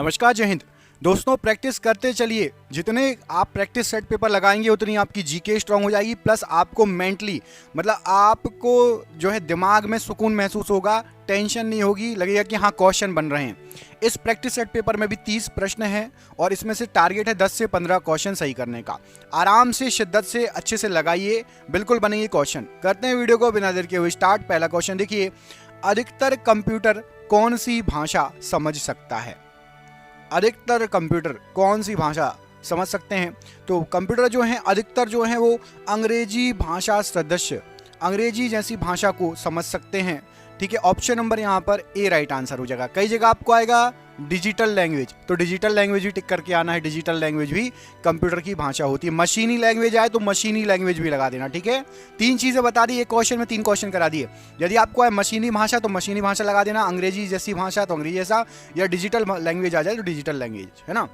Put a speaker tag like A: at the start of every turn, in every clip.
A: नमस्कार, जय हिंद। दोस्तों, प्रैक्टिस करते चलिए। जितने आप प्रैक्टिस सेट पेपर लगाएंगे उतनी आपकी जीके स्ट्रांग हो जाएगी, प्लस आपको मेंटली मतलब आपको जो है दिमाग में सुकून महसूस होगा, टेंशन नहीं होगी, लगेगा कि हाँ क्वेश्चन बन रहे हैं। इस प्रैक्टिस सेट पेपर में भी 30 प्रश्न हैं और इसमें से टारगेट है 10 से 15 क्वेश्चन सही करने का। आराम से, शिद्दत से, अच्छे से लगाइए, बिल्कुल बनेंगे क्वेश्चन। करते हैं वीडियो को बिना देर के हुए स्टार्ट। पहला क्वेश्चन देखिए, अधिकतर कंप्यूटर कौन सी भाषा समझ सकता है? अधिकतर कंप्यूटर कौन सी भाषा समझ सकते हैं? तो कंप्यूटर जो हैं अधिकतर जो हैं वो अंग्रेजी भाषा सदस्य, अंग्रेजी जैसी भाषा को समझ सकते हैं। ठीक है, ऑप्शन नंबर यहाँ पर ए राइट आंसर हो जाएगा। कई जगह आपको आएगा डिजिटल लैंग्वेज, तो डिजिटल लैंग्वेज भी टिक करके आना है। डिजिटल लैंग्वेज भी कंप्यूटर की भाषा होती है। मशीनी लैंग्वेज आए तो मशीनी लैंग्वेज भी लगा देना। ठीक है, 3 चीज़ें बता दी, एक क्वेश्चन में 3 क्वेश्चन करा दिए। यदि आपको आए मशीनी भाषा तो मशीनी भाषा लगा देना, अंग्रेजी जैसी भाषा तो अंग्रेजी जैसा, या डिजिटल लैंग्वेज आ जाए तो डिजिटल लैंग्वेज, है ना।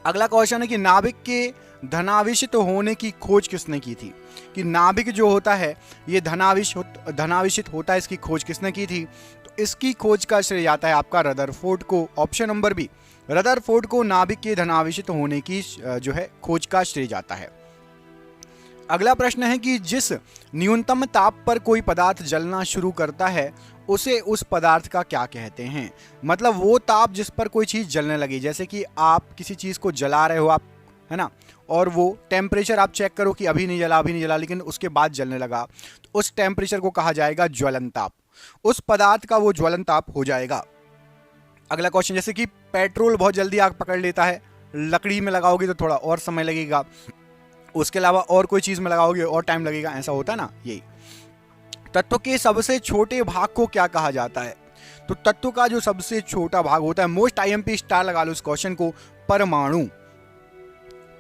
A: अगला क्वेश्चन है कि नाभिक के धनाविष्ट होने की खोज किसने की थी? कि नाभिक जो होता है ये धनाविष्ट होता है, इसकी खोज किसने की थी? तो इसकी खोज का श्रेय जाता है आपका रदरफोर्ड को। ऑप्शन नंबर बी, रदरफोर्ड को नाभिक के धनाविष्ट होने की जो है खोज का श्रेय जाता है। अगला प्रश्न है कि जिस न्यूनतम ताप पर कोई पदार्थ जलना शुरू करता है उसे उस पदार्थ का क्या कहते हैं? मतलब वो ताप जिस पर कोई चीज़ जलने लगी, जैसे कि आप किसी चीज़ को जला रहे हो आप, है ना, और वो टेम्परेचर आप चेक करो कि अभी नहीं जला, लेकिन उसके बाद जलने लगा, तो उस टेम्परेचर को कहा जाएगा ज्वलन ताप। उस पदार्थ का वो ज्वलन ताप हो जाएगा। अगला क्वेश्चन, जैसे कि पेट्रोल बहुत जल्दी आग पकड़ लेता है, लकड़ी में लगाओगे तो थोड़ा और समय लगेगा, उसके अलावा और कोई चीज़ में लगाओगे और टाइम लगेगा, ऐसा होता है ना। यही तत्व के सबसे छोटे भाग को क्या कहा जाता है? तो तत्व का जो सबसे छोटा भाग होता है, मोस्ट आईएमपी स्टार लगा लो इस क्वेश्चन को, परमाणु।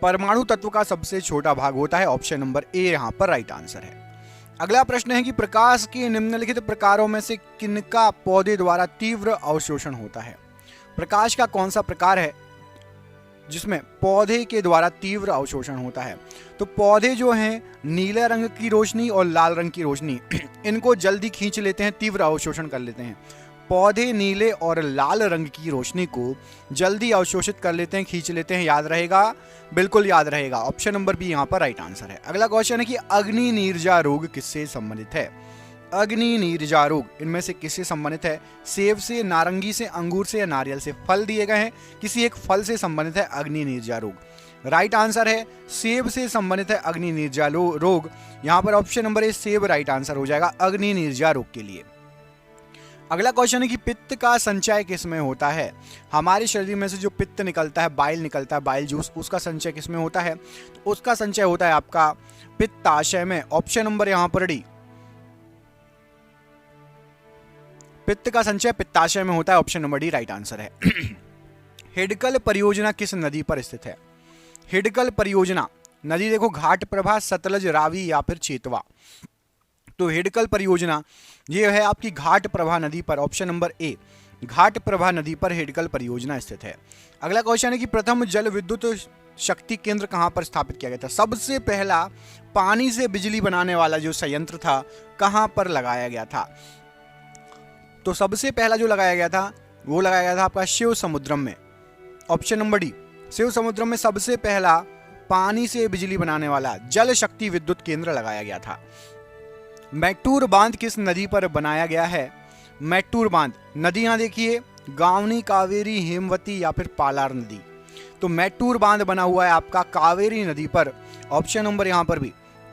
A: परमाणु तत्व का सबसे छोटा भाग होता है। ऑप्शन नंबर ए यहां पर राइट आंसर है। अगला प्रश्न है कि प्रकाश के निम्नलिखित प्रकारों में से किनका पौधे द्वारा तीव्र अवशोषण होता है? प्रकाश का कौन सा प्रकार है जिसमें पौधे के द्वारा तीव्र अवशोषण होता है? तो पौधे जो हैं नीले रंग की रोशनी और लाल रंग की रोशनी इनको जल्दी खींच लेते हैं, तीव्र अवशोषण कर लेते हैं। पौधे नीले और लाल रंग की रोशनी को जल्दी अवशोषित कर लेते हैं, खींच लेते हैं। याद रहेगा, बिल्कुल याद रहेगा। ऑप्शन नंबर बी यहाँ पर राइट आंसर है। अगला क्वेश्चन है कि अग्नि नीरजा रोग किससे संबंधित है? अग्नि नीरजा रोग इनमें से किससे संबंधित है? सेब से, नारंगी से, अंगूर से या नारियल से? फल दिए गए हैं, किसी एक फल से संबंधित है अग्नि नीरजा रोग। राइट आंसर है सेब से संबंधित है अग्नि नीरजा रोग। यहाँ पर ऑप्शन नंबर ए सेब राइट आंसर हो जाएगा अग्नि नीरजा रोग के लिए। अगला क्वेश्चन है कि पित्त का संचय किसमें होता है? हमारे शरीर में से जो पित्त निकलता है, बाइल निकलता है, बाइल जूस, उसका संचय किसमें होता है? तो उसका संचय होता है आपका पित्ताशय में। ऑप्शन नंबर यहाँ पर डी, पित्त का संचय पित्ताशय में होता है। Option number D right answer है। हिडकल परियोजना किस नदी पर स्थित है? हिडकल परियोजना नदी देखो, घाट प्रभा, सतलज, रावी या फिर चेतवा। तो हिडकल परियोजना ये है आपकी घाट प्रभा नदी पर। ऑप्शन नंबर ए, घाट प्रभा नदी पर हिडकल परियोजना स्थित है। अगला क्वेश्चन है कि प्रथम जल विद्युत शक्ति केंद्र कहां पर स्थापित किया गया था? सबसे पहला पानी से बिजली बनाने वाला जो संयंत्र था कहां पर लगाया गया था? तो सबसे पहला जो लगाया गया था वो लगाया गया था आपका शिव समुद्रम में। ऑप्शन नंबर डी, शिव समुद्रम में सबसे पहला पानी से बिजली बनाने वाला जल शक्ति विद्युत केंद्र लगाया गया था। मैटूर बांध किस नदी पर बनाया गया है? मैटूर बांध नदियां देखिए, गावनी, कावेरी, हेमवती या फिर पालार नदी। तो मैटूर बांध बना हुआ है आपका कावेरी नदी पर। ऑप्शन नंबर यहां पर भी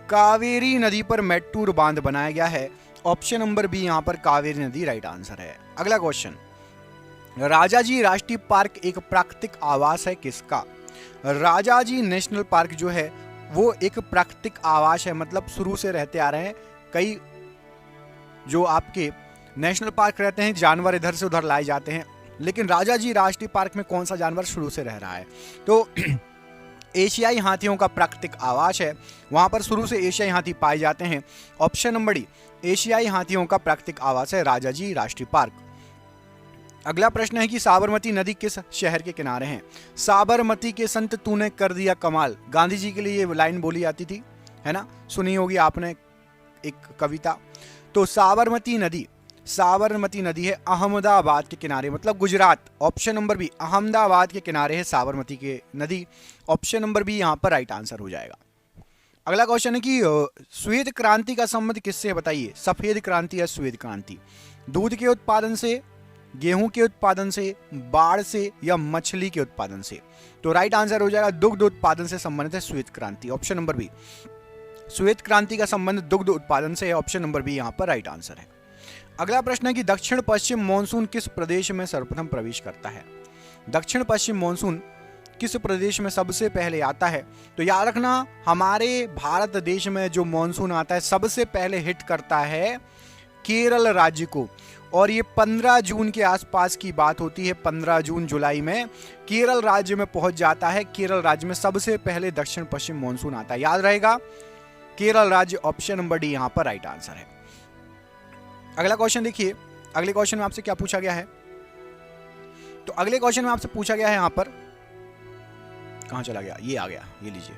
A: कावेरी नदी पर मैटूर बांध बनाया गया है। ऑप्शन नंबर बी यहां पर कावेरी नदी राइट आंसर है। अगला क्वेश्चन, राजाजी राष्ट्रीय पार्क एक प्राकृतिक आवास है किसका? राजाजी नेशनल पार्क जो है वो एक प्राकृतिक आवास है, मतलब शुरू से रहते आ रहे हैं। कई जो आपके नेशनल पार्क रहते हैं जानवर इधर से उधर लाए जाते हैं, लेकिन राजाजी राष्ट्रीय पार्क में कौन सा जानवर शुरू से रह रहा है? तो एशियाई हाथियों का प्राकृतिक आवास है, वहां पर शुरू से एशियाई हाथी पाए जाते हैं। ऑप्शन नंबर डी, एशियाई हाथियों का प्राकृतिक आवास है राजाजी राष्ट्रीय पार्क। अगला प्रश्न है कि साबरमती नदी किस शहर के किनारे है? साबरमती के संत तूने कर दिया कमाल, गांधी जी के लिए ये लाइन बोली जाती थी, है ना, सुनी होगी आपने एक कविता। तो साबरमती नदी साबरमती नदी है अहमदाबाद के किनारे, मतलब Gujarat. Option number B, Ahmedabad के किनारे है साबरमती के नदी। ऑप्शन नंबर बी यहाँ पर राइट आंसर हो जाएगा। अगला क्वेश्चन है कि श्वेत क्रांति का संबंध किससे है, बताइए। सफेद क्रांति या श्वेत क्रांति? दूध के उत्पादन से, गेहूं के उत्पादन से, बाढ़ से या मछली के उत्पादन से? तो राइट आंसर हो जाएगा दुग्ध उत्पादन से संबंधित है श्वेत क्रांति। ऑप्शन नंबर बी, श्वेत क्रांति का संबंध दुग्ध उत्पादन से है। ऑप्शन नंबर बी यहाँ पर राइट आंसर है। अगला प्रश्न है कि दक्षिण पश्चिम मानसून किस प्रदेश में सर्वप्रथम प्रवेश करता है? दक्षिण पश्चिम मानसून किस प्रदेश में सबसे पहले आता है? तो याद रखना, हमारे भारत देश में जो मानसून आता है सबसे पहले हिट करता है केरल राज्य को, और ये 15 जून के आसपास की बात होती है। 15 जून जुलाई में केरल राज्य में पहुंच जाता है। केरल राज्य में सबसे पहले दक्षिण पश्चिम मानसून आता है, याद रहेगा, केरल राज्य। ऑप्शन नंबर डी यहां पर राइट आंसर है। अगला क्वेश्चन देखिए, अगले क्वेश्चन में आपसे क्या पूछा गया है? तो अगले क्वेश्चन में आपसे पूछा गया है, यहां पर कहां चला गया, ये आ गया, ये लीजिए,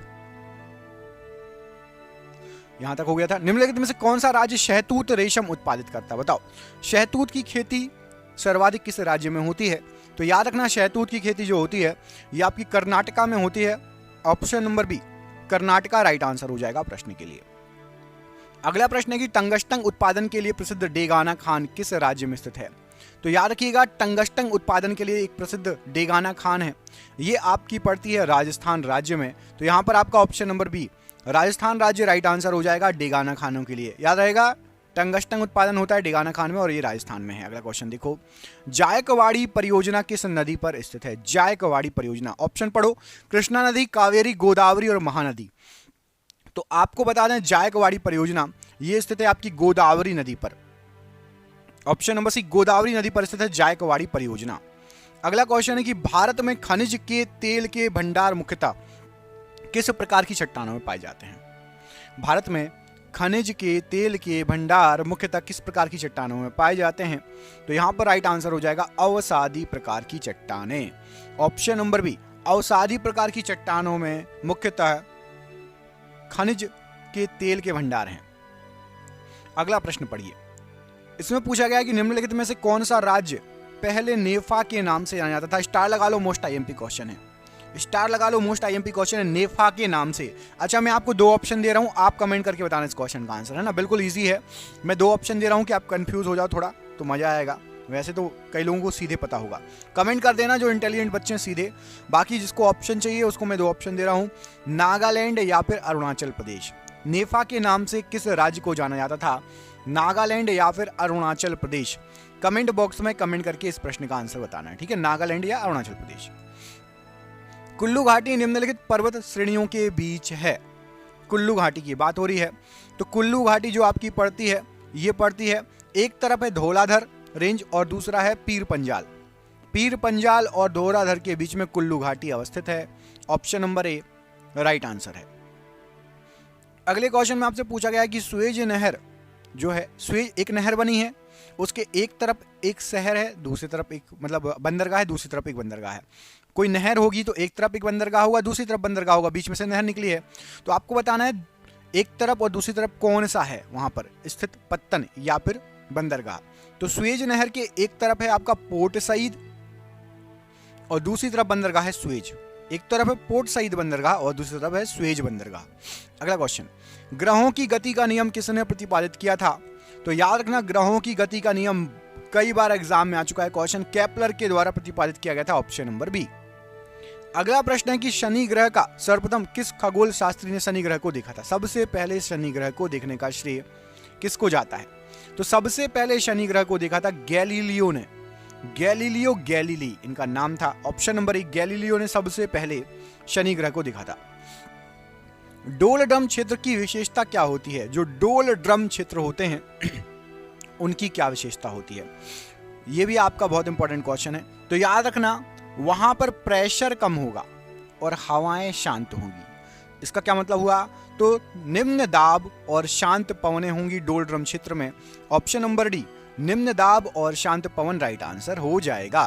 A: यहां तक हो गया था। निम्नलिखित में से कौन सा राज्य शहतूत रेशम उत्पादित करता है? बताओ, शहतूत की खेती सर्वाधिक किस राज्य में होती है? तो याद रखना, शहतूत की खेती जो होती है ये आपकी कर्नाटका में होती है। Option number B, Karnataka right answer हो जाएगा प्रश्न के लिए। अगला प्रश्न है कि टंगस्टन उत्पादन के लिए प्रसिद्ध डेगाना खान किस राज्य में स्थित है? तो याद रखिएगा, टंगस्टन उत्पादन के लिए एक प्रसिद्ध डेगाना खान है, ये आपकी पड़ती है राजस्थान राज्य में। तो यहां पर आपका ऑप्शन नंबर बी, राजस्थान राज्य राइट आंसर हो जाएगा डेगाना खानों के लिए। याद रहेगा, टंगस्टन उत्पादन होता है डेगाना खान में और ये राजस्थान में है। अगला क्वेश्चन देखो, जायकवाड़ी परियोजना किस नदी पर स्थित है? जायकवाड़ी परियोजना, ऑप्शन पढ़ो, कृष्णा नदी, कावेरी, गोदावरी और महानदी। तो आपको बता दें, जायकवाड़ी परियोजना ये स्थित है आपकी गोदावरी नदी पर। ऑप्शन नंबर सी, गोदावरी नदी पर स्थित है जायकवाड़ी परियोजना। अगला क्वेश्चन है कि भारत में खनिज के तेल के भंडार मुख्यतः किस प्रकार की चट्टानों में पाए जाते हैं? भारत में खनिज के तेल के भंडार मुख्यतः किस प्रकार की चट्टानों में पाए जाते हैं? तो यहां पर राइट आंसर हो जाएगा अवसादी प्रकार की चट्टानें। ऑप्शन नंबर बी, अवसादी प्रकार की चट्टानों में मुख्यतः खनिज के तेल के भंडार हैं। अगला प्रश्न पढ़िए, इसमें पूछा गया कि निम्नलिखित में से कौन सा राज्य पहले नेफा के नाम से जाना जाता था? स्टार लगा लो, मोस्ट आईएमपी क्वेश्चन है, स्टार लगा लो, मोस्ट आईएमपी क्वेश्चन है, नेफा के नाम से। अच्छा, मैं आपको 2 ऑप्शन दे रहा हूं, आप कमेंट करके बताना इस क्वेश्चन का आंसर, है ना, बिल्कुल इजी है। मैं 2 ऑप्शन दे रहा हूं कि आप कंफ्यूज हो जाओ थोड़ा, तो मजा आएगा। वैसे तो कई लोगों को सीधे पता होगा, कमेंट कर देना जो इंटेलिजेंट बच्चे हैं सीधे। बाकी जिसको ऑप्शन चाहिए उसको मैं 2 ऑप्शन दे रहा हूं, नागालैंड या फिर अरुणाचल प्रदेश। नेफा के नाम से किस राज्य को जाना जाता था? नागालैंड या फिर अरुणाचल प्रदेश? कमेंट बॉक्स में कमेंट करके इस प्रश्न का आंसर बताना है, ठीक है, नागालैंड या अरुणाचल प्रदेश। कुल्लू घाटी निम्नलिखित पर्वत श्रेणियों के बीच है। कुल्लू घाटी की बात हो रही है, तो कुल्लू घाटी जो आपकी पड़ती है, ये पड़ती है, एक तरफ है धौलाधर रेंज और दूसरा है पीर पंजाल। पीर पंजाल और धौलाधर के बीच में कुल्लू घाटी अवस्थित है। ऑप्शन नंबर ए राइट आंसर है। अगले क्वेश्चन में आपसे पूछा गया है कि सुएज नहर जो है, सुएज एक नहर बनी है, उसके एक तरफ एक शहर है, दूसरी तरफ एक मतलब बंदरगाह है, दूसरी तरफ एक बंदरगाह है। कोई नहर होगी तो एक तरफ एक बंदरगाह होगा, दूसरी तरफ बंदरगाह होगा, बीच में से नहर निकली है। तो आपको बताना है एक तरफ और दूसरी तरफ कौन सा है वहां पर स्थित पत्तन या फिर बंदरगाह। तो सुएज नहर के एक तरफ है आपका पोर्ट सईद और दूसरी तरफ बंदरगाह है सुएज। एक तरफ है पोर्ट सईद बंदरगाह और दूसरी तरफ है सुएज बंदरगाह। अगला क्वेश्चन, ग्रहों की गति का नियम किसने प्रतिपादित किया था? तो याद रखना, ग्रहों की गति का नियम कई बार एग्जाम में आ चुका है क्वेश्चन, केपलर के द्वारा प्रतिपादित किया गया था। Option number B. अगला प्रश्न है कि शनि ग्रह का सर्वप्रथम किस खगोल शास्त्री ने शनि ग्रह को देखा था? सबसे पहले शनि ग्रह को देखने का श्रेय किसको जाता है? तो सबसे पहले शनि ग्रह को देखा था गैलीलियो ने, गैलीलियो गैलीली इनका नाम था। ऑप्शन नंबर ए, गैलीलियो ने सबसे पहले शनि ग्रह को देखा था। डोल ड्रम क्षेत्र की विशेषता क्या होती है? जो डोल ड्रम क्षेत्र होते हैं उनकी क्या विशेषता होती है? यह भी आपका बहुत इंपॉर्टेंट क्वेश्चन है। तो याद रखना, वहां पर प्रेशर कम होगा और हवाएं शांत होंगी। इसका क्या मतलब हुआ? तो निम्न दाब और शांत पवनें होंगी डोल ड्रम क्षेत्र में। ऑप्शन नंबर डी, निम्न दाब और शांत पवन राइट आंसर हो जाएगा।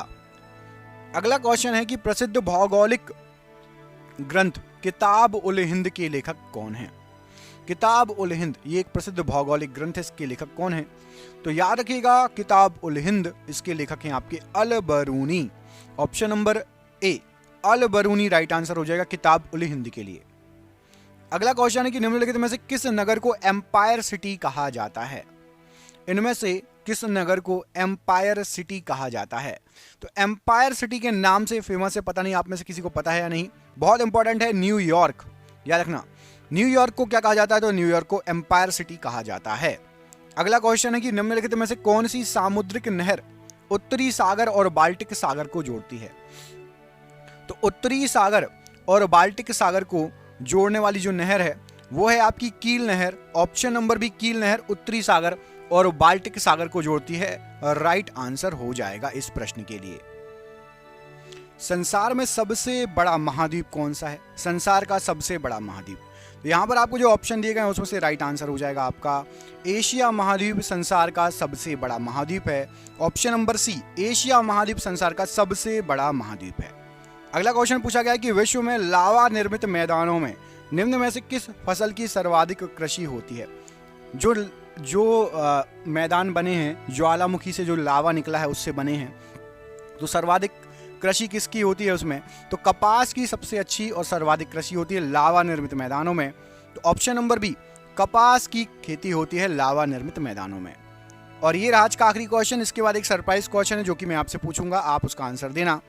A: अगला क्वेश्चन है कि प्रसिद्ध भौगोलिक ग्रंथ किताब उल हिंद के लेखक कौन हैं? किताब उल हिंद ये एक प्रसिद्ध भौगोलिक ग्रंथ है, इसके लेखक कौन है? तो याद रखिएगा किताब उल हिंद, इसके लेखक हैं आपके Al Biruni. Option number A Al Biruni right answer हो जाएगा किताब उल हिंद के लिए। अगला क्वेश्चन है कि निम्नलिखित में से किस नगर को एम्पायर सिटी कहा जाता है? इनमें से किस नगर को एम्पायर सिटी कहा जाता है? तो एम्पायर सिटी के नाम से फेमस है, पता नहीं आप में से किसी को पता है या नहीं, बहुत इंपॉर्टेंट है, न्यूयॉर्क। याद रखना, न्यूयॉर्क को क्या कहा जाता है? तो न्यूयॉर्क को एम्पायर सिटी कहा जाता है। अगला क्वेश्चन है कि निम्नलिखित में से कौन सी सामुद्रिक नहर उत्तरी सागर और बाल्टिक सागर को जोड़ती है? तो उत्तरी सागर और बाल्टिक सागर को जोड़ने वाली जो नहर है वो है आपकी कील नहर। ऑप्शन नंबर बी कील नहर उत्तरी सागर और बाल्टिक सागर को जोड़ती है, राइट आंसर हो जाएगा इस प्रश्न के लिए। संसार में सबसे बड़ा महाद्वीप कौन सा है? संसार का सबसे बड़ा महाद्वीप, तो यहां पर आपको जो ऑप्शन दिए गए हैं उसमें से राइट आंसर हो जाएगा आपका एशिया महाद्वीप संसार का सबसे बड़ा महाद्वीप है। ऑप्शन नंबर सी एशिया महाद्वीप संसार का सबसे बड़ा महाद्वीप है। अगला क्वेश्चन पूछा गया है कि विश्व में लावा निर्मित मैदानों में निम्न में से किस फसल की सर्वाधिक कृषि होती है? जो मैदान बने हैं, ज्वालामुखी से जो लावा निकला है उससे बने हैं, तो सर्वाधिक कृषि किसकी होती है उसमें? तो कपास की सबसे अच्छी और सर्वाधिक कृषि होती है लावा निर्मित मैदानों में। तो ऑप्शन नंबर बी कपास की खेती होती है लावा निर्मित मैदानों में। और ये आज का आखिरी क्वेश्चन, इसके बाद एक सरप्राइज क्वेश्चन है जो कि मैं आपसे पूछूंगा, आप उसका आंसर देना।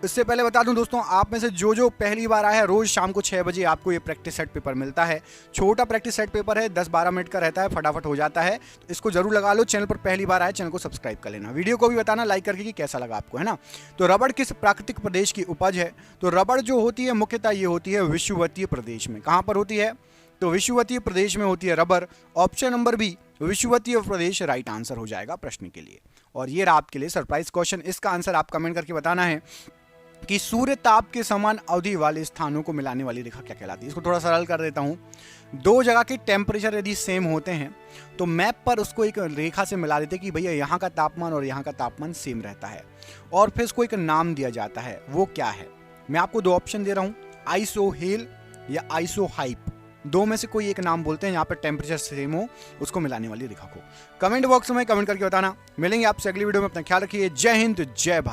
A: इससे पहले बता दूं दोस्तों, आप में से जो पहली बार आया है, रोज शाम को 6 बजे आपको ये प्रैक्टिस सेट पेपर मिलता है। छोटा प्रैक्टिस सेट पेपर है, 10-12 मिनट का रहता है, फटाफट हो जाता है, तो इसको जरूर लगा लो। चैनल पर पहली बार आए, चैनल को सब्सक्राइब कर लेना, वीडियो को भी बताना लाइक करके कि कैसा लगा आपको, है ना। तो रबड़ किस प्राकृतिक प्रदेश की उपज है? तो रबड़ जो होती है मुख्यतः ये होती है विषुवतीय प्रदेश में। कहाँ पर होती है? तो विषुवतीय प्रदेश में होती है रबर। ऑप्शन नंबर बी विषुवतीय प्रदेश राइट आंसर हो जाएगा प्रश्न के लिए। और ये रहा आपके लिए सरप्राइज क्वेश्चन, इसका आंसर आप कमेंट करके बताना है कि सूर्य ताप के समान अवधि वाले स्थानों को मिलाने वाली रेखा क्या कहलाती है? इसको थोड़ा सरल कर देता हूं। दो जगह के टेम्परेचर यदि सेम होते हैं तो मैप पर उसको एक रेखा से मिला देते कि भैया यहाँ का तापमान और यहाँ का तापमान सेम रहता है, और फिर उसको एक नाम दिया जाता है। वो क्या है? मैं आपको दो ऑप्शन दे रहा हूँ, आइसोहेल या आइसोहाइप, दो में से कोई एक नाम बोलते हैं यहाँ पर टेम्परेचर सेम हो उसको मिलाने वाली रेखा को। कमेंट बॉक्स में कमेंट करके बताना। मिलेंगे आपसे अगली वीडियो में, अपना ख्याल रखिए। जय हिंद, जय भारत।